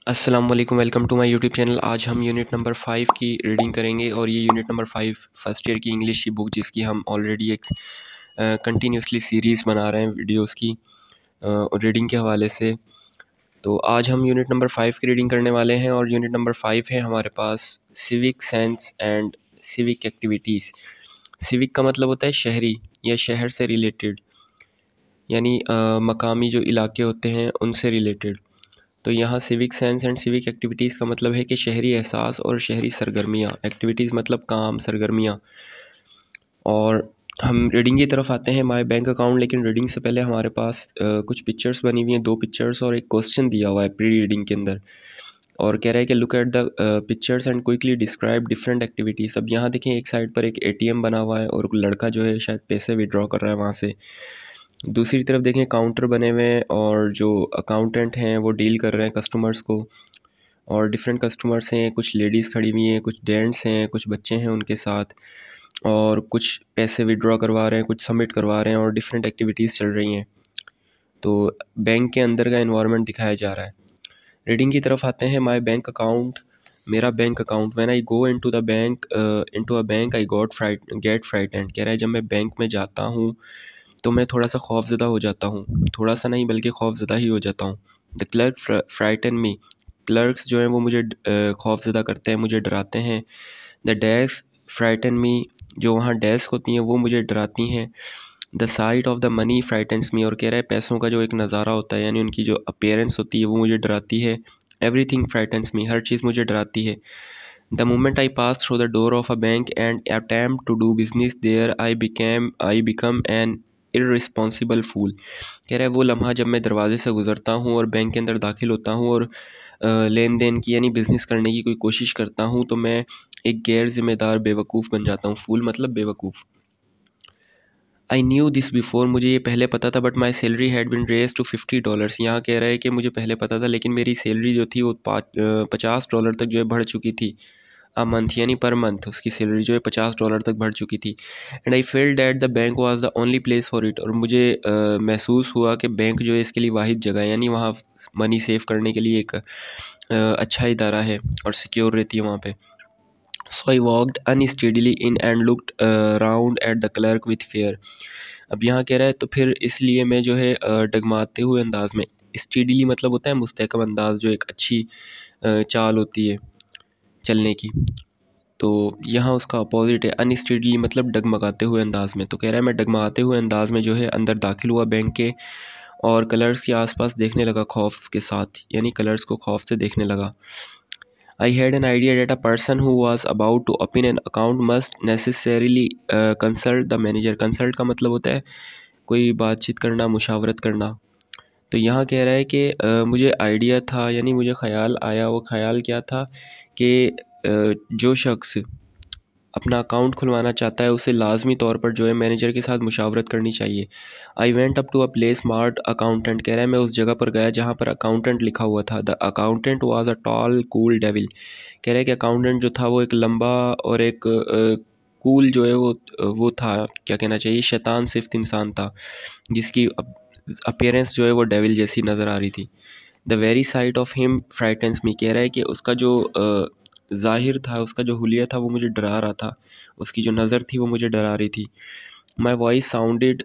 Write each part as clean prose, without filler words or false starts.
अस्सलाम वालेकुम, welcome to my YouTube channel. आज हम यूनिट नंबर 5 की रीडिंग करेंगे और ये यूनिट नंबर 5 फर्स्ट ईयर की इंग्लिश की बुक जिसकी हम ऑलरेडी एक कंटिन्यूसली सीरीज़ बना रहे हैं वीडियोस की रीडिंग के हवाले से। तो आज हम यूनिट नंबर 5 की रीडिंग करने वाले हैं और यूनिट नंबर 5 है हमारे पास civic sense and civic activities. Civic का मतलब होता है शहरी या शहर से रिलेटेड, यानी मकामी जो इलाके होते हैं उनसे रिलेटेड। तो यहाँ civic sense and civic activities का मतलब है कि शहरी एहसास और शहरी सरगर्मियाँ। एक्टिविटीज़ मतलब काम, सरगर्मियाँ। और हम रीडिंग की तरफ आते हैं, माय बैंक अकाउंट। लेकिन रीडिंग से पहले हमारे पास कुछ पिक्चर्स बनी हुई हैं, 2 पिक्चर्स और एक क्वेश्चन दिया हुआ है प्री रीडिंग के अंदर। और कह रहा है कि look at the pictures and quickly describe different activities. अब यहाँ देखें, एक साइड पर एक एटीएम बना हुआ है और लड़का जो है शायद पैसे विड्रॉ कर रहा है वहाँ से। दूसरी तरफ देखें, काउंटर बने हुए हैं और जो अकाउंटेंट हैं वो डील कर रहे हैं कस्टमर्स को। और डिफरेंट कस्टमर्स हैं, कुछ लेडीज़ खड़ी हुई हैं, कुछ जेंट्स हैं, कुछ बच्चे हैं उनके साथ, और कुछ पैसे विड्रॉ करवा रहे हैं, कुछ सबमिट करवा रहे हैं और डिफरेंट एक्टिविटीज़ चल रही हैं। तो बैंक के अंदर का एनवायरनमेंट दिखाया जा रहा है। रीडिंग की तरफ आते हैं, माय बैंक अकाउंट, मेरा bank account. When I go into the bank into a bank I get frightened. कह रहा है जब मैं बैंक में जाता हूँ तो मैं थोड़ा सा खौफज़दा हो जाता हूँ, थोड़ा सा नहीं बल्कि खौफज़दा ही हो जाता हूँ। The clerk frighten me, clerks जो हैं वो मुझे खौफज़दा करते हैं, मुझे डराते हैं। द डेस्क फ्राइटन मी, जो वहाँ डेस्क होती हैं वो मुझे डराती हैं। The sight of the money frightens me, और कह रहा है पैसों का जो एक नज़ारा होता है यानी उनकी जो अपीयरेंस होती है वो मुझे डराती है। एवरीथिंग फ्राइटन्स मी, हर चीज़ मुझे डराती है। The moment I pass through the door of a bank and attempt to do business there I become an irresponsible fool. कह रहा है वो लम्हा जब मैं दरवाजे से गुजरता हूँ और बैंक के अंदर दाखिल होता हूँ और लेन देन की यानी बिज़नेस करने की कोई कोशिश करता हूँ तो मैं एक गैर ज़िम्मेदार बेवकूफ़ बन जाता हूँ। फूल मतलब बेवकूफ़। आई न्यू दिस बिफोर, मुझे ये पहले पता था, but my salary had been raise to $50। यहाँ कह रहा है कि मुझे पहले पता था लेकिन मेरी सैलरी जो थी वो $50 तक जो है बढ़ चुकी थी। अ मंथ यानी पर मंथ उसकी सैलरी जो है $50 तक बढ़ चुकी थी। And I felt that the bank was the only place for it, और मुझे महसूस हुआ कि बैंक जो है इसके लिए वाहिद जगह है, यानी वहाँ मनी सेव करने के लिए एक अच्छा इदारा है और सिक्योर रहती है वहाँ पे। So I walked unsteadily in and looked round at the clerk with fear. अब यहाँ कह रहा है तो फिर इसलिए मैं जो है डगमाते हुए अंदाज में, स्टेडीली मतलब होता है मुस्तहकम अंदाज, जो एक अच्छी चाल होती है चलने की। तो यहाँ उसका अपोजिट है, अनस्टेडली मतलब डगमगाते हुए अंदाज में। तो कह रहा है मैं डगमगाते हुए अंदाज में जो है अंदर दाखिल हुआ बैंक के और कलर्स के आसपास देखने लगा खौफ के साथ, यानी कलर्स को खौफ से देखने लगा। I had an idea that a person who was about to open an account must necessarily consult the manager। Consult का मतलब होता है कोई बातचीत करना, मुशावरत करना। तो यहाँ कह रहा है कि मुझे आइडिया था, यानी मुझे ख़याल आया। वो ख़याल क्या था कि जो शख्स अपना अकाउंट खुलवाना चाहता है उसे लाजमी तौर पर जो है मैनेजर के साथ मुशावरत करनी चाहिए। I went up to a place marked accountant. कह रहा है मैं उस जगह पर गया जहाँ पर अकाउंटेंट लिखा हुआ था। The accountant was a tall cool devil. कह रहा है कि अकाउंटेंट जो था वो एक लंबा और एक कूल जो है वो था, क्या कहना चाहिए, शैतान सिफ्त इंसान था जिसकी अपीयरेंस जो है वो डेविल जैसी नज़र आ रही थी। The very sight of him frightens me. कह रहा है कि उसका जो ज़ाहिर था, उसका जो हुलिया था वो मुझे डरा रहा था, उसकी जो नज़र थी वो मुझे डरा रही थी। My voice sounded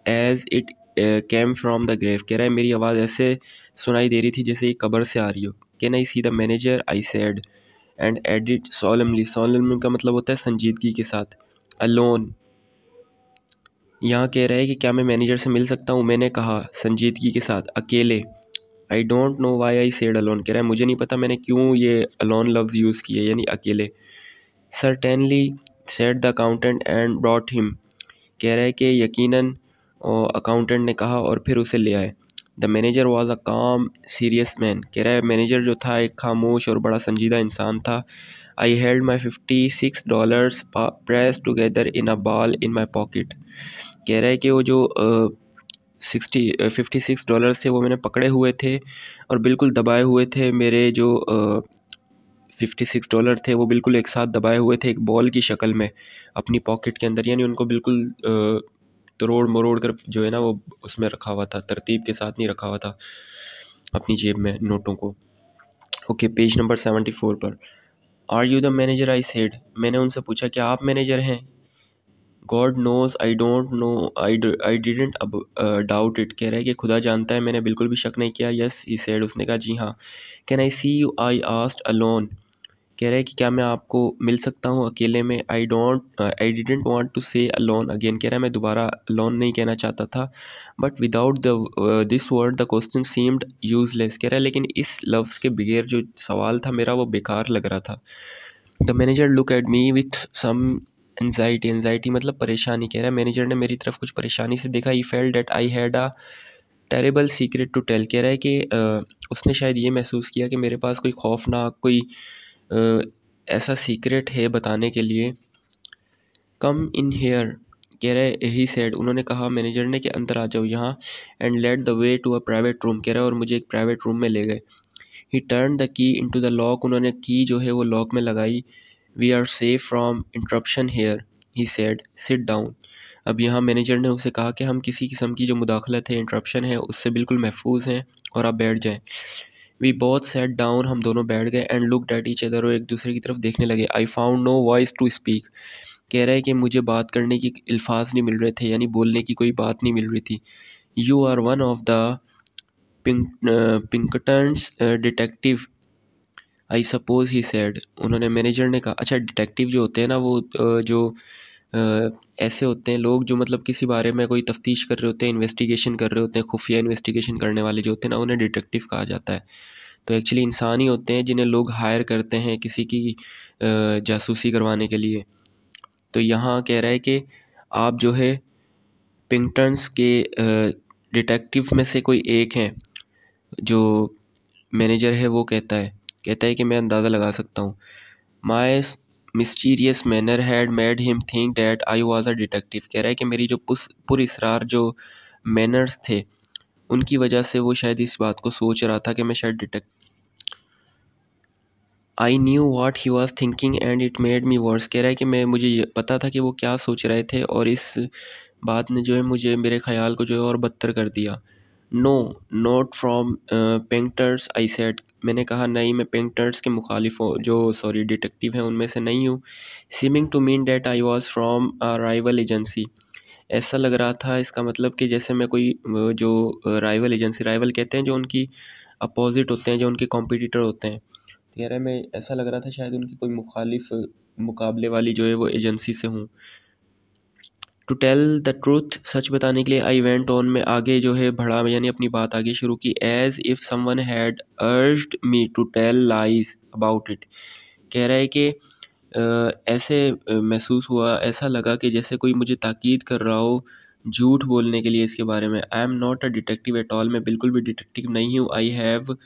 as it came from the grave. कह रहा है मेरी आवाज़ ऐसे सुनाई दे रही थी जैसे ये कब्र से आ रही हो। Can I see the manager, I said and added solemnly. Solemnly का मतलब होता है संजीदगी के साथ। अलोन, यहाँ कह रहा है कि क्या मैं मैनेजर से मिल सकता हूँ। मैंने कहा संजीदगी के साथ, अकेले। आई don't know why I said alone. कह रहा है मुझे नहीं पता मैंने क्यों ये अलोन लफ्ज़ यूज़ किए, यानी अकेले। Certainly said the accountant and brought him. कह रहा है कि यकीनन अकाउंटेंट ने कहा और फिर उसे ले आए। द मैनेजर वॉज अ काम सीरियस मैन। कह रहा है मैनेजर जो था एक खामोश और बड़ा संजीदा इंसान था। I held my $56 press together in a ball in my pocket. कह रहा है कि वो जो $56 थे वो मैंने पकड़े हुए थे और बिल्कुल दबाए हुए थे। मेरे जो $56 थे वो बिल्कुल एक साथ दबाए हुए थे एक बॉल की शक्ल में अपनी पॉकेट के अंदर, यानी उनको बिल्कुल तोड़ मरोड़ कर जो है ना वो उसमें रखा हुआ था, तरतीब के साथ नहीं रखा हुआ था अपनी जेब में नोटों को। ओके, पेज नंबर 74 पर। Are you the manager I said, मैंने उनसे पूछा क्या आप मैनेजर हैं? God knows I don't know, I didn't doubt it, कह रहा है कि खुदा जानता है मैंने बिल्कुल भी शक नहीं किया। यस ही सेड, उसने कहा जी हाँ। Can I see you, I asked alone, कह रहा है कि क्या मैं आपको मिल सकता हूँ अकेले में? आई डिडेंट वांट टू से अलोन अगेन, कह रहा है मैं दोबारा अलोन नहीं कहना चाहता था। But without the this word the question seemed useless, कह रहा है लेकिन इस लफ्ज़ के बगैर जो सवाल था मेरा वो बेकार लग रहा था। The manager look at me with some anxiety, anxiety मतलब परेशानी, कह रहा है मैनेजर ने मेरी तरफ कुछ परेशानी से देखा। He felt that I had a terrible secret to tell, कह रहा है कि उसने शायद ये महसूस किया कि मेरे पास कोई खौफनाक कोई ऐसा सीक्रेट है बताने के लिए। कम इन हेयर, कह रहे ही सेड, उन्होंने कहा मैनेजर ने कि अंदर आ जाओ यहाँ। And let the way to a private room, कह रहा है और मुझे एक प्राइवेट रूम में ले गए। He turn the key into the lock, उन्होंने की जो है वो लॉक में लगाई। We are safe from interruption here, he said sit down. अब यहाँ मैनेजर ने उसे कहा कि हम किसी किस्म की जो मुदाखलत है, इंटरप्शन है, उससे बिल्कुल महफूज हैं और आप बैठ जाएं। वी बोथ सेट डाउन, हम दोनों बैठ गए। And looked at each other, और एक दूसरे की तरफ देखने लगे। I found no voice to speak, कह रहा है कि मुझे बात करने की अल्फाज नहीं मिल रहे थे, यानी बोलने की कोई बात नहीं मिल रही थी। You are one of the Pinkerton's detective I suppose, he said, उन्होंने मैनेजर ने कहा अच्छा डिटेक्टिव जो होते हैं ना वो जो ऐसे होते हैं लोग जो मतलब किसी बारे में कोई तफ्तीश कर रहे होते हैं, इन्वेस्टिगेशन कर रहे होते हैं, खुफिया इन्वेस्टिगेशन करने वाले जो होते हैं ना उन्हें डिटेक्टिव कहा जाता है। तो एक्चुअली इंसान ही होते हैं जिन्हें लोग हायर करते हैं किसी की जासूसी करवाने के लिए। तो यहाँ कह रहा है कि आप जो है पिंकटन्स के डिटेक्टिव में से कोई एक हैं। जो मैनेजर है वो कहता है कि मैं अंदाज़ा लगा सकता हूँ। My mysterious manner had made him think that I was a detective, कह रहा है कि मेरी जो पुरस्रार जो मैनर्स थे उनकी वजह से वो शायद इस बात को सोच रहा था कि मैं शायद detective. I knew what he was thinking and it made me worse, कह रहा है कि मुझे ये पता था कि वो क्या सोच रहे थे और इस बात ने जो है मुझे मेरे ख्याल को जो है और बदतर कर दिया। No not from painters, I said, मैंने कहा नहीं मैं पेंटर्स के मुखालिफ हूँ, जो सॉरी डिटेक्टिव हैं उनमें से नहीं हूँ। Seeming to mean that I was from a rival agency, ऐसा लग रहा था इसका मतलब कि जैसे मैं कोई जो राइवल एजेंसी, राइवल कहते हैं जो उनकी अपोजिट होते हैं, जो उनके कॉम्पिटिटर होते हैं, कह रहा है मैं ऐसा लग रहा था शायद उनकी कोई मुखालिफ मुकाबले वाली जो है वो एजेंसी से हूँ। टू टेल द ट्रूथ, सच बताने के लिए, आई वेंट ऑन, में आगे जो है बढ़ा यानी अपनी बात आगे शुरू की। As if someone had urged me to tell lies about it, कह रहा है कि ऐसे महसूस हुआ, ऐसा लगा कि जैसे कोई मुझे ताकीद कर रहा हो झूठ बोलने के लिए इसके बारे में। I am not a detective at all, मैं बिल्कुल भी डिटेक्टिव नहीं हूँ। I have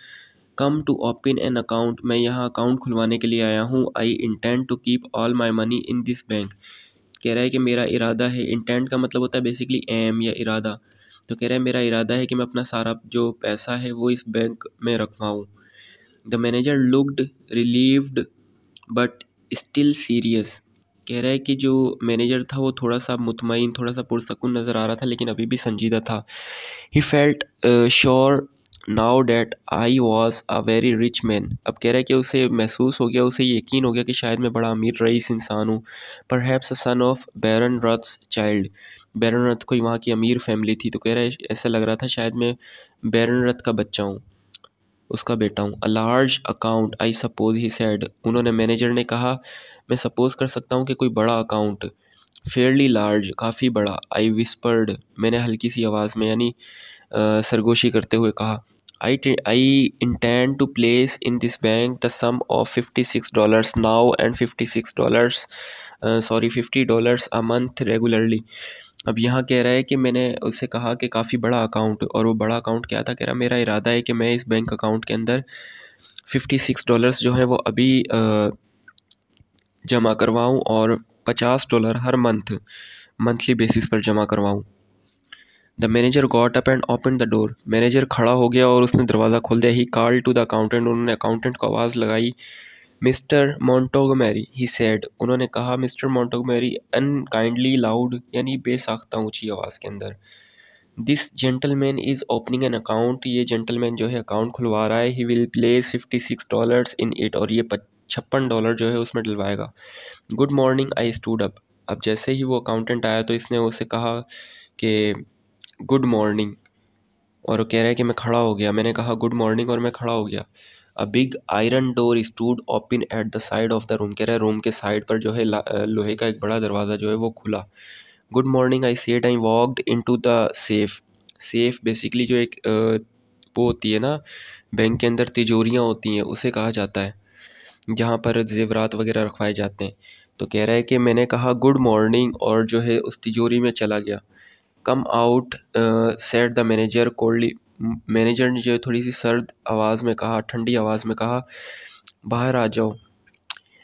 come to open an account, मैं यहाँ अकाउंट खुलवाने के लिए आया हूँ। I intend to keep all my money in this bank, कह रहा है कि मेरा इरादा है, इंटेंट का मतलब होता है बेसिकली एम या इरादा, तो कह रहा है मेरा इरादा है कि मैं अपना सारा जो पैसा है वो इस बैंक में रखवाऊँ। The manager looked relieved but still serious, कह रहा है कि जो मैनेजर था वो थोड़ा सा मुतमईन, थोड़ा सा पुरसकून नज़र आ रहा था लेकिन अभी भी संजीदा था। He felt sure now that I was a very rich man, अब कह रहा है कि उसे महसूस हो गया, उसे यकीन हो गया कि शायद मैं बड़ा अमीर रईस इंसान हूँ। Perhaps a son of Baron Rothschild, Baron Roth कोई वहाँ की अमीर फैमिली थी, तो कह रहा है ऐसा लग रहा था शायद मैं बैरन रथ का बच्चा हूँ, उसका बेटा हूँ। A large account I suppose, he said, उन्होंने मैनेजर ने कहा मैं सपोज कर सकता हूँ कि कोई बड़ा अकाउंट। फेयरली लार्ज, काफ़ी बड़ा। आई विस्पर्ड, मैंने हल्की सी आवाज़ में यानी सरगोशी करते हुए कहा। I intend to place in this bank the sum of $56 now and $56 sorry $50 a month regularly. अब यहाँ कह रहा है कि मैंने उससे कहा कि काफ़ी बड़ा अकाउंट, और वो बड़ा अकाउंट क्या था, कह रहा मेरा इरादा है कि मैं इस बैंक अकाउंट के अंदर $56 जो है वो अभी जमा करवाऊँ और $50 हर मंथली बेसिस पर जमा करवाऊँ। The manager got up and open the door, manager खड़ा हो गया और उसने दरवाज़ा खोल दिया। He called to the accountant, उन्होंने अकाउंटेंट को आवाज़ लगाई। मिस्टर मोंटोगमेरी, ही सेड, उन्होंने कहा मिस्टर मोंटोगमेरी, अनकाइंडली लाउड यानी बेसाख्ता ऊंची आवाज़ के अंदर। This gentleman is opening an account, ये जेंटलमैन जो है अकाउंट खुलवा रहा है। He will place $56 in it, और ये $56 जो है उसमें डलवाएगा। Good morning, I stood up. अब जैसे ही वो अकाउंटेंट आया तो इसने उसे कहा कि गुड मॉर्निंग, और वो कह रहा है कि मैं खड़ा हो गया। मैंने कहा गुड मॉर्निंग और मैं खड़ा हो गया। A big iron door stood open at the side of the room, कह रहा है रूम के साइड पर जो है लोहे का एक बड़ा दरवाज़ा जो है वो खुला। Good morning, I said, I walked into the safe. Safe basically जो एक वो होती है ना, बैंक के अंदर तिजोरियाँ होती हैं, उसे कहा जाता है, जहाँ पर जेवरात वगैरह रखवाए जाते हैं। तो कह रहा है कि मैंने कहा गुड मॉर्निंग और जो है उस तिजोरी में चला गया। Come out said the manager coldly, manager ने जो है थोड़ी सी सर्द आवाज़ में कहा, ठंडी आवाज़ में कहा, बाहर आ जाओ।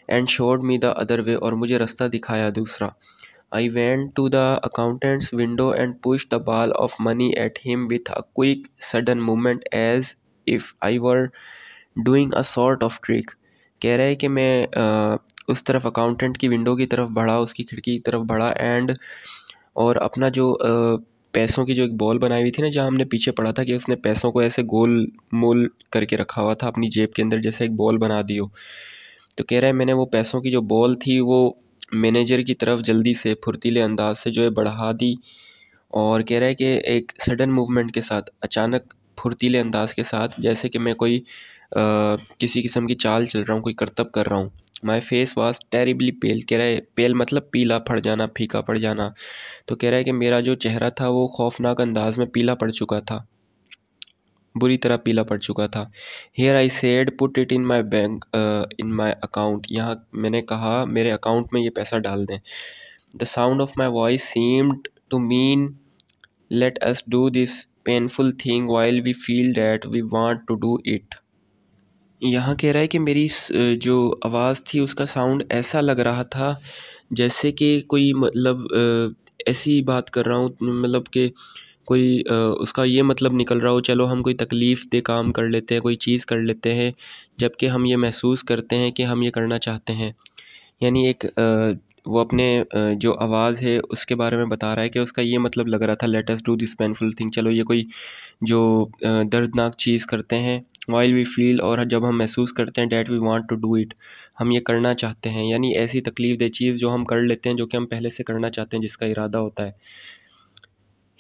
And showed me the other way, और मुझे रास्ता दिखाया दूसरा। I went to the accountant's window and pushed the ball of money at him with a quick, sudden movement as if I were doing a sort of trick. कह रहा है कि मैं उस तरफ अकाउंटेंट की विंडो की तरफ बढ़ा, उसकी खिड़की की तरफ बढ़ा, एंड और अपना जो पैसों की जो एक बॉल बनाई हुई थी ना, जहाँ हमने पीछे पढ़ा था कि उसने पैसों को ऐसे गोल मोल करके रखा हुआ था अपनी जेब के अंदर, जैसे एक बॉल बना दी हो। तो कह रहा है मैंने वो पैसों की जो बॉल थी वो मैनेजर की तरफ जल्दी से फुर्तीले अंदाज से जो है बढ़ा दी, और कह रहा है कि एक सडन मूवमेंट के साथ, अचानक फुर्तीले अंदाज के साथ, जैसे कि मैं कोई किसी किस्म की चाल चल रहा हूँ, कोई करतब कर रहा हूँ। माई फेस वॉज टेरिबली पेल, कह रहा है पेल मतलब पीला पड़ जाना, फीका पड़ जाना। तो कह रहा है कि मेरा जो चेहरा था वो खौफनाक अंदाज में पीला पड़ चुका था, बुरी तरह पीला पड़ चुका था। Here I said put it in my bank in my account, यहाँ मैंने कहा मेरे अकाउंट में ये पैसा डाल दें। The sound of my voice seemed to mean let us do this painful thing while we feel that we want to do it. यहाँ कह रहा है कि मेरी जो आवाज़ थी उसका साउंड ऐसा लग रहा था जैसे कि कोई मतलब ऐसी बात कर रहा हूँ, मतलब कि कोई उसका ये मतलब निकल रहा हो, चलो हम कोई तकलीफ़ दे काम कर लेते हैं, कोई चीज़ कर लेते हैं, जबकि हम ये महसूस करते हैं कि हम ये करना चाहते हैं। यानी एक वो अपने जो आवाज़ है उसके बारे में बता रहा है कि उसका ये मतलब लग रहा था, late us do this painful thing, चलो ये कोई जो दर्दनाक चीज़ करते हैं, वाइल वी फील, और जब हम महसूस करते हैं, that we want to do it, हम ये करना चाहते हैं। यानी ऐसी तकलीफ़ दे चीज़ जो हम कर लेते हैं, जो कि हम पहले से करना चाहते हैं, जिसका इरादा होता है।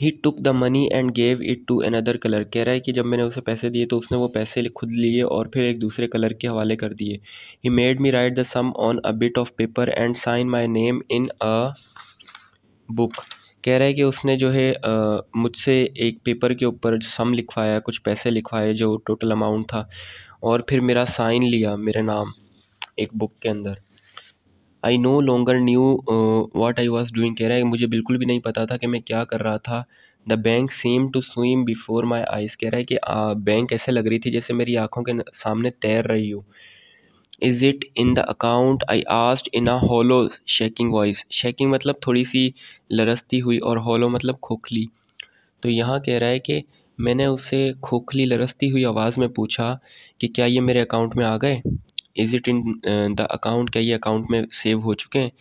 He took the money and gave it to another clerk, कह रहा है कि जब मैंने उसे पैसे दिए तो उसने वो पैसे खुद लिए और फिर एक दूसरे कलर के हवाले कर दिए। He made me write the sum on a bit of paper and sign my name in a book, कह रहा है कि उसने जो है मुझसे एक पेपर के ऊपर सम लिखवाया, कुछ पैसे लिखवाए जो टोटल अमाउंट था, और फिर मेरा साइन लिया, मेरा नाम, एक बुक के अंदर। I know longer knew what I was doing, कह रहा है मुझे बिल्कुल भी नहीं पता था कि मैं क्या कर रहा था। The bank seem to swim before my eyes, कह रहा है कि बैंक ऐसे लग रही थी जैसे मेरी आँखों के सामने तैर रही हो। Is it in the account, I asked in a hollow shaking voice, shaking मतलब थोड़ी सी लरसती हुई, और होलो मतलब खोखली। तो यहाँ कह रहा है कि मैंने उससे खोखली लरसती हुई आवाज़ में पूछा कि क्या ये मेरे अकाउंट में आ गए। Is it in the account, क्या ये अकाउंट में सेव हो चुके हैं।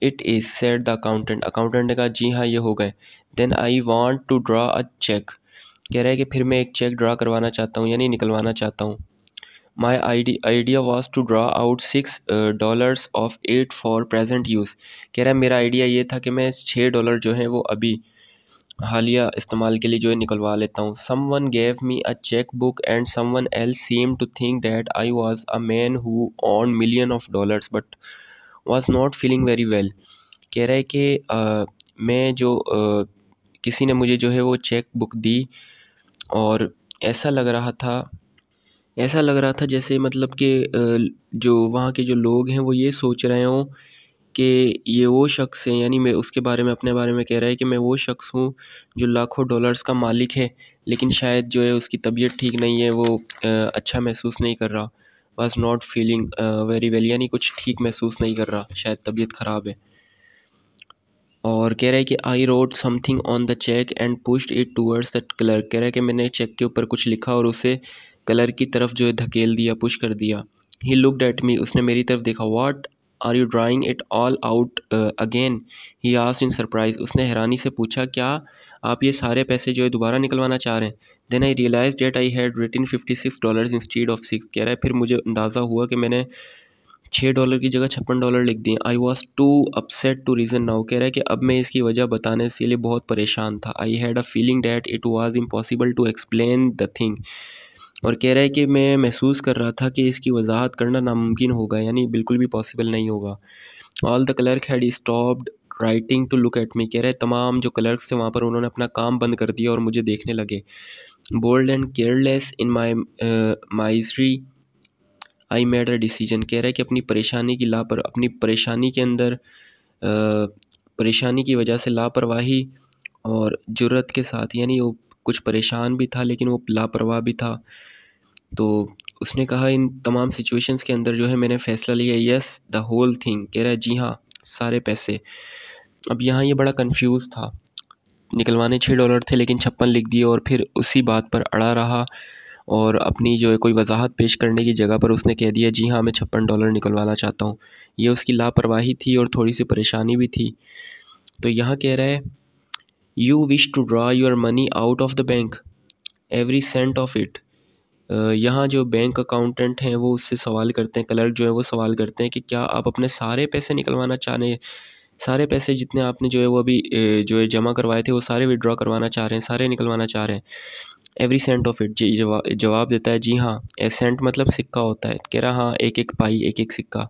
It is said the accountant, accountant ने कहा जी हाँ ये हो गए। Then I want to draw a cheque, कह रहा है कि फिर मैं एक चेक ड्रा करवाना चाहता हूँ, यानी निकलवाना चाहता हूँ। My idea was to draw out $6 of it for present use, कह रहा है मेरा आइडिया ये था कि मैं $6 जो हैं वो अभी हालिया इस्तेमाल के लिए जो है निकलवा लेता हूँ। Someone gave me a cheque book and someone else seem to think that I was a man who own million of dollars but was not feeling very well, कह रहा है कि मैं जो किसी ने मुझे जो है वो चेक बुक दी, और ऐसा लग रहा था, ऐसा लग रहा था जैसे मतलब कि जो वहाँ के जो लोग हैं वो ये सोच रहे हों कि ये वो शख्स है, यानी मैं उसके बारे में, अपने बारे में कह रहा है कि मैं वो शख्स हूँ जो लाखों डॉलर्स का मालिक है, लेकिन शायद जो है उसकी तबीयत ठीक नहीं है, वो अच्छा महसूस नहीं कर रहा। Was not feeling very well, यानी कुछ ठीक महसूस नहीं कर रहा, शायद तबीयत ख़राब है। और कह रहा है कि I wrote something on the cheque and pushed it towards the clerk, कह रहा है कि मैंने चेक के ऊपर कुछ लिखा और उसे क्लर्क की तरफ जो है धकेल दिया, पुश कर दिया। ही लुक्ड एट मी, उसने मेरी तरफ देखा। What are you drawing it all out again, he asked in surprise, उसने हैरानी से पूछा क्या आप ये सारे पैसे जो है दोबारा निकलवाना चाह रहे हैं। Then I realize that I had written $56 instead of 6। कह रहा है फिर मुझे अंदाज़ा हुआ कि मैंने $6 की जगह $56 लिख दिए। I was too upset to reason now. कह रहा है कि अब मैं इसकी वजह बताने से लिए बहुत परेशान था। I had a feeling that it was impossible to explain the thing. और कह रहा है कि मैं महसूस कर रहा था कि इसकी वजाहत करना नामुमकिन होगा, यानी बिल्कुल भी पॉसिबल नहीं होगा। All the clerk had stopped writing to look at me. कह रहे तमाम जो क्लर्क्स थे वहाँ पर उन्होंने अपना काम बंद कर दिया और मुझे देखने लगे। Bold and careless in my misery I made a decision. कह रहा है कि अपनी परेशानी के अंदर परेशानी की वजह से लापरवाही और जुर्रत के साथ, यानी वो कुछ परेशान भी था लेकिन वो लापरवाह भी था। तो उसने कहा इन तमाम सिचुएशंस के अंदर जो है मैंने फ़ैसला लिया, यस द होल थिंग। कह रहा है जी हाँ, सारे पैसे। अब यहाँ ये बड़ा कंफ्यूज था, निकलवाने $6 थे लेकिन 56 लिख दिए और फिर उसी बात पर अड़ा रहा और अपनी जो है कोई वजाहत पेश करने की जगह पर उसने कह दिया जी हाँ मैं $56 निकलवाना चाहता हूँ। ये उसकी लापरवाही थी और थोड़ी सी परेशानी भी थी। तो यहाँ कह रहा है you wish to draw your money out of the bank every cent of it. यहाँ जो बैंक अकाउंटेंट हैं वो उससे सवाल करते हैं, क्लर्क जो है वो सवाल करते हैं कि क्या आप अपने सारे पैसे निकलवाना चाह रहे हैं, सारे पैसे जितने आपने जो है वो अभी जो है जमा करवाए थे वो सारे विड्रॉ करवाना चाह रहे हैं, सारे निकलवाना चाह रहे हैं। Every cent of it. जी जवाब देता है जी हाँ। ए सेंट मतलब सिक्का होता है। कह रहा हाँ एक एक पाई, एक एक सिक्का।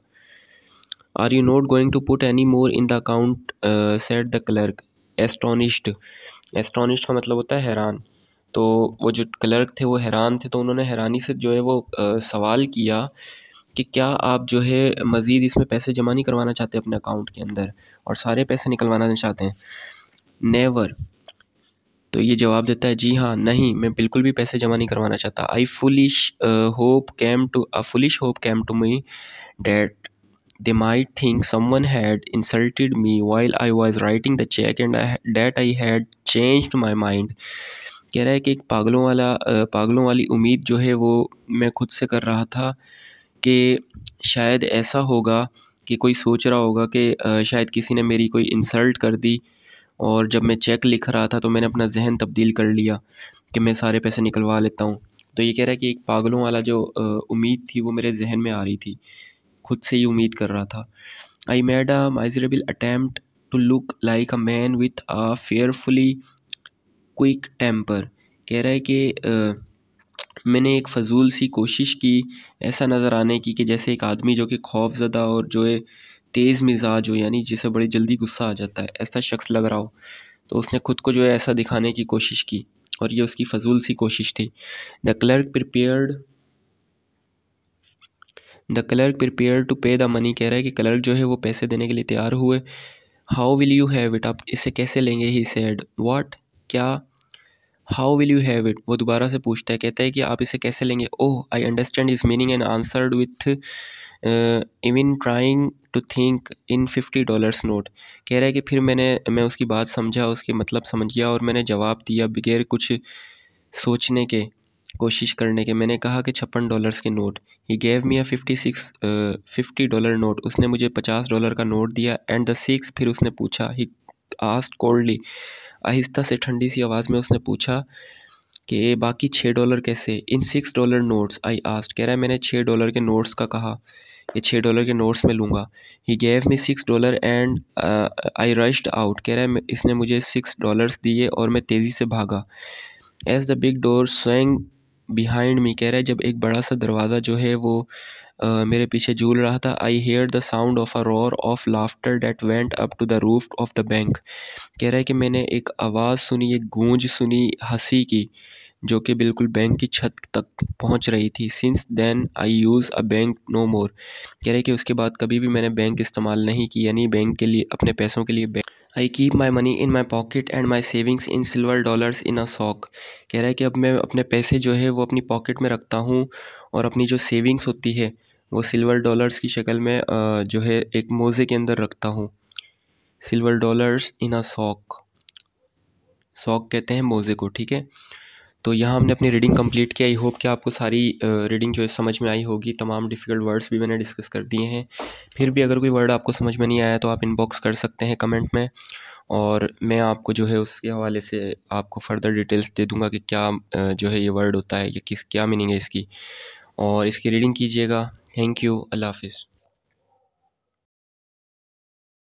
Are you not going to put any more in the account said the clerk astonished. Astonished का मतलब होता है हैरान। तो वो जो क्लर्क थे वो हैरान थे, तो उन्होंने हैरानी से जो है वो सवाल किया कि क्या आप जो है मज़ीद इसमें पैसे जमा नहीं करवाना चाहते अपने अकाउंट के अंदर और सारे पैसे निकलवाना चाहते हैं। नेवर। तो ये जवाब देता है जी हाँ, नहीं मैं बिल्कुल भी पैसे जमा नहीं करवाना चाहता। I foolish hope came to me that they might think someone had insulted me while I was writing the check and that I had changed my mind। कह रहा है कि एक पागलों वाली उम्मीद जो है वो मैं खुद से कर रहा था कि शायद ऐसा होगा कि कोई सोच रहा होगा कि शायद किसी ने मेरी कोई इंसल्ट कर दी और जब मैं चेक लिख रहा था तो मैंने अपना जहन तब्दील कर लिया कि मैं सारे पैसे निकलवा लेता हूँ। तो ये कह रहा है कि एक पागलों वाला जो उम्मीद थी वो मेरे जहन में आ रही थी, खुद से ही उम्मीद कर रहा था। I made a miserable attempt to look like a man with a fearfully quick temper. कह रहा है कि मैंने एक फ़जूल सी कोशिश की ऐसा नज़र आने की कि जैसे एक आदमी जो कि खौफज़दा और जो है तेज़ मिजाज हो, यानी जिसे बड़ी जल्दी गुस्सा आ जाता है, ऐसा शख्स लग रहा हो। तो उसने खुद को जो है ऐसा दिखाने की कोशिश की और ये उसकी फ़जूल सी कोशिश थी। द क्लर्क प्रिपेयर टू पे द मनी। कह रहा है कि क्लर्क जो है वो पैसे देने के लिए तैयार हुए। How will you have it, आप इसे कैसे लेंगे। ही सेड व्हाट, क्या। How will you have it, वो दोबारा से पूछता है, कहता है कि आप इसे कैसे लेंगे। Oh I understand his meaning and answered with even trying to think in $50 note. कह रहा है कि फिर मैं उसकी बात समझा, उसके मतलब समझ गया और मैंने जवाब दिया बगैर कुछ सोचने के, कोशिश करने के। मैंने कहा कि $56 के note. He gave me a $50 note. उसने मुझे $50 का नोट दिया। एंड द 6, फिर उसने पूछा। ही आस्क्ड कोल्डली, आहिस्ता से ठंडी सी आवाज़ में उसने पूछा कि बाकी $6 कैसे। इन $6 नोट्स आई आस्क्ड। कह रहा है मैंने $6 के नोट्स का कहा, ये $6 के नोट्स में लूँगा। He gave me $6 and I rushed out. कह रहा है इसने मुझे $6 दिए और मैं तेज़ी से भागा। As the big door swing behind me. कह रहा है जब एक बड़ा सा दरवाज़ा जो है वो मेरे पीछे झूल रहा था। I hear the sound of a roar of laughter that went up to the roof of the bank. कह रहा है कि मैंने एक आवाज़ सुनी, एक गूंज सुनी हंसी की, जो कि बिल्कुल बैंक की छत तक पहुंच रही थी। Since then I use a bank no more. कह रहे हैं कि उसके बाद कभी भी मैंने बैंक इस्तेमाल नहीं की, यानी बैंक के लिए, अपने पैसों के लिए bank. I keep my money in my pocket and my savings in silver dollars in a sock. कह रहा है कि अब मैं अपने पैसे जो है वो अपनी पॉकेट में रखता हूँ और अपनी जो सेविंग्स होती है वो सिल्वर डॉलर्स की शक्ल में जो है एक मोज़े के अंदर रखता हूँ। Silver dollars in a sock, sock कहते हैं मोज़े को, ठीक है। तो यहाँ हमने अपनी रीडिंग कंप्लीट की। आई होप कि आपको सारी रीडिंग जो है समझ में आई होगी। तमाम डिफ़िकल्ट वर्ड्स भी मैंने डिस्कस कर दिए हैं। फिर भी अगर कोई वर्ड आपको समझ में नहीं आया तो आप इनबॉक्स कर सकते हैं कमेंट में। और मैं आपको जो है उसके हवाले से आपको फ़र्दर डिटेल्स दे दूँगा कि क्या जो है ये वर्ड होता है या क्या मीनिंग है इसकी, और इसकी रीडिंग कीजिएगा। Thank you. अल्लाह हाफ़िज़।